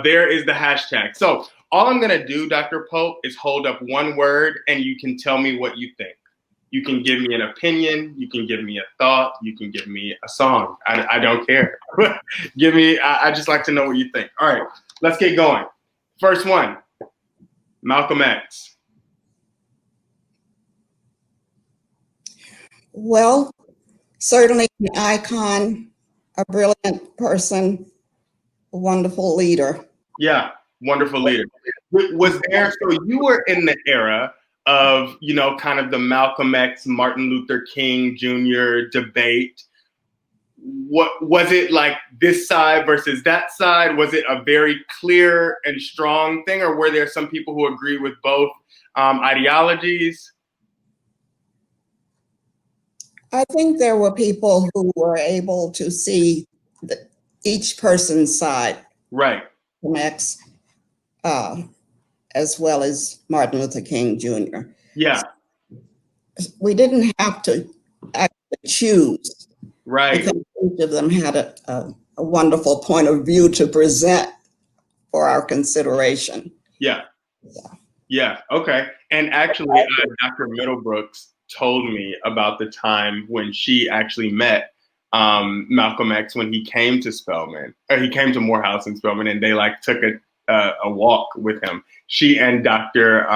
there is the hashtag. So all I'm going to do, Dr. Pope, is hold up one word and you can tell me what you think. You can give me an opinion. You can give me a thought. You can give me a song. I don't care. Give me, I just like to know what you think. All right, let's get going. First one, Malcolm X. Well, certainly an icon, a brilliant person, a wonderful leader. Yeah, wonderful leader. Was there, so you were in the era of, you know, kind of the Malcolm X, Martin Luther King Jr. debate. What was it like, this side versus that side? Was it a very clear and strong thing, or were there some people who agree with both ideologies? I think there were people who were able to see each person's side. Right. Malcolm X, as well as Martin Luther King Jr. Yeah. We didn't have to actually choose. Right. Because each of them had a wonderful point of view to present for our consideration. Yeah. Yeah. Okay. And actually, Dr. Middlebrooks told me about the time when she actually met Malcolm X when he came to Spelman, or he came to Morehouse in Spelman, and they like took a walk with him. She and Dr.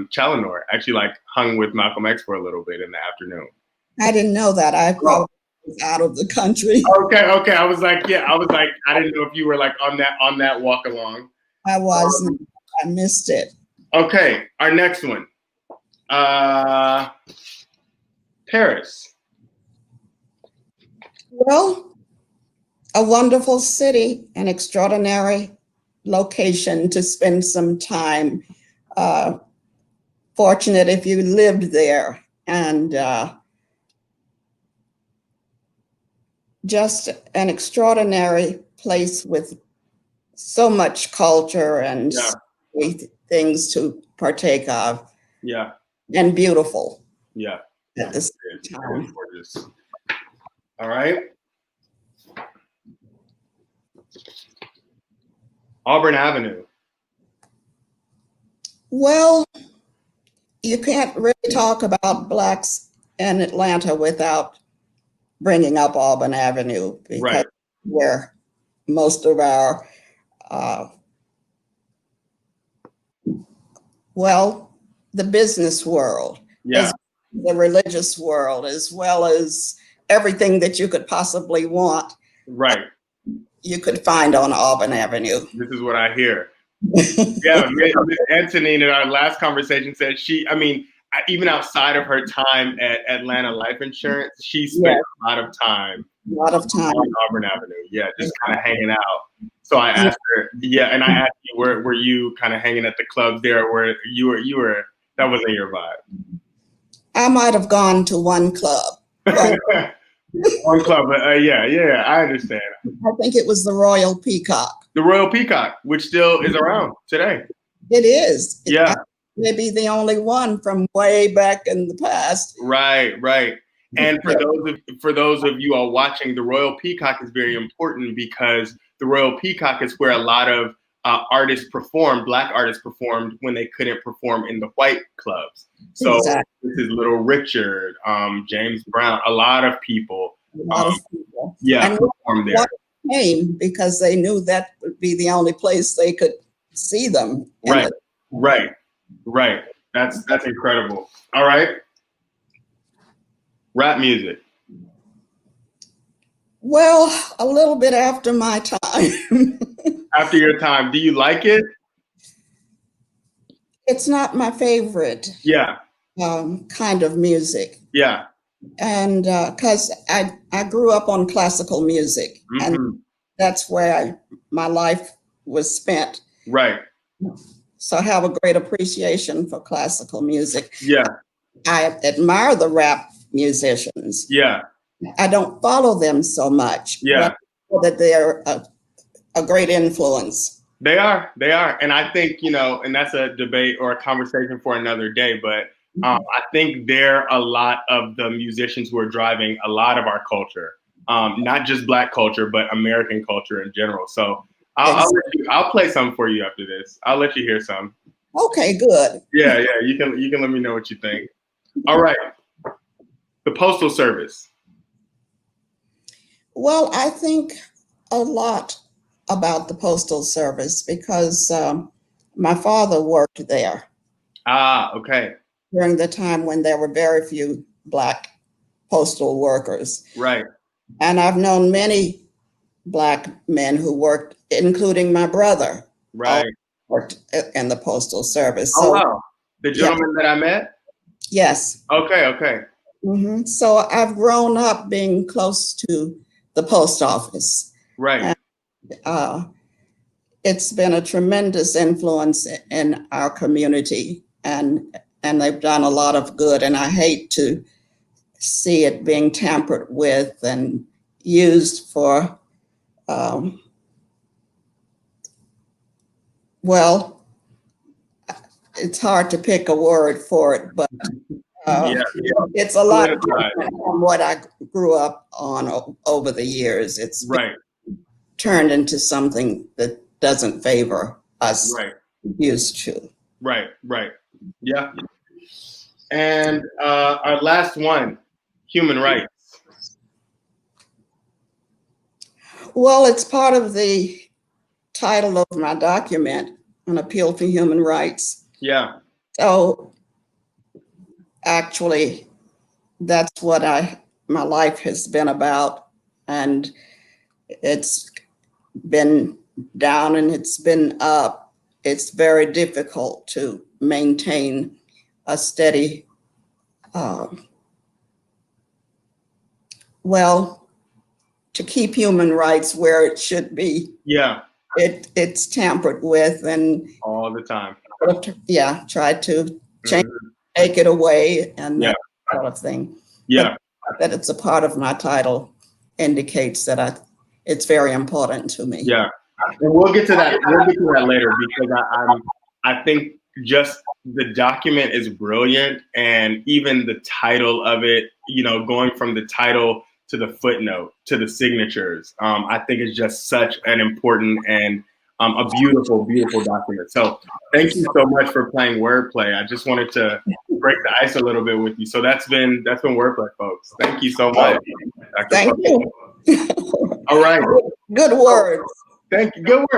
Challenor actually like hung with Malcolm X for a little bit in the afternoon. I didn't know that. I probably was out of the country. Okay. I was like, I didn't know if you were like on that walk along. I was. I missed it. Okay, our next one. Paris. Well, a wonderful city, an extraordinary location to spend some time. Fortunate if you lived there, and just an extraordinary place with so much culture and things to partake of. Yeah. And beautiful. Yeah. At the same time. Gorgeous. All right. Auburn Avenue. Well, you can't really talk about Blacks in Atlanta without bringing up Auburn Avenue, because where most of our, the business world, the religious world, as well as everything that you could possibly want. Right. You could find on Auburn Avenue. This is what I hear. Yeah, Ms. Antonine in our last conversation said even outside of her time at Atlanta Life Insurance, she spent a lot of time on Auburn Avenue. Yeah, just kind of hanging out. So I asked her, and I asked you, were you kind of hanging at the clubs there where you were, that wasn't your vibe? I might have gone to one club. One club, but I understand. I think it was the Royal Peacock. The Royal Peacock, which still is around today. It is. Yeah. Maybe the only one from way back in the past. Right. And for those of you all watching, the Royal Peacock is very important because the Royal Peacock is where a lot of Black artists performed when they couldn't perform in the white clubs. So This is Little Richard, James Brown, a lot of people. Performed there. Came because they knew that would be the only place they could see them. Right. That's incredible. All right. Rap music. Well, a little bit after my time. After your time, do you like it? It's not my favorite. Kind of music. Yeah. And because I grew up on classical music, and that's where my life was spent. Right. So I have a great appreciation for classical music. Yeah. I admire the rap musicians. Yeah. I don't follow them so much. Yeah. But I know that they're a great influence. They are. And I think, and that's a debate or a conversation for another day, but I think they're a lot of the musicians who are driving a lot of our culture, not just Black culture, but American culture in general. So I'll play some for you after this. I'll let you hear some. Okay, good. Yeah. You can let me know what you think. All right. The Postal Service. Well, I think a lot about the Postal Service because my father worked there. Ah, okay. During the time when there were very few Black postal workers. Right. And I've known many Black men who worked, including my brother. Right. Worked in the Postal Service. Oh, wow. The gentleman that I met? Yes. Okay. Mm-hmm. So I've grown up being close to the post office. Right. And, it's been a tremendous influence in our community, and they've done a lot of good. And I hate to see it being tampered with and used for, well, it's hard to pick a word for it, but it's a lot different from what I grew up on over the years. It's right. Turned into something that doesn't favor us used to. Right. Yeah. And our last one, human rights. Well, it's part of the title of my document, An Appeal for Human Rights. Yeah. So actually, that's what my life has been about. And it's been down and it's been up. It's very difficult to maintain a steady, to keep human rights where it should be. Yeah. It's tampered with and all the time. Try to change, take it away and that sort of thing. Yeah. But that it's a part of my title indicates that it's very important to me. Yeah. And we'll get to that. We'll get to that later because I think just the document is brilliant, and even the title of it, going from the title to the footnote to the signatures, I think is just such an important and a beautiful, beautiful document. So thank you so much for playing wordplay. I just wanted to break the ice a little bit with you. So that's been wordplay, folks. Thank you so much. Thank you. All right. Good words. Thank you. Good words.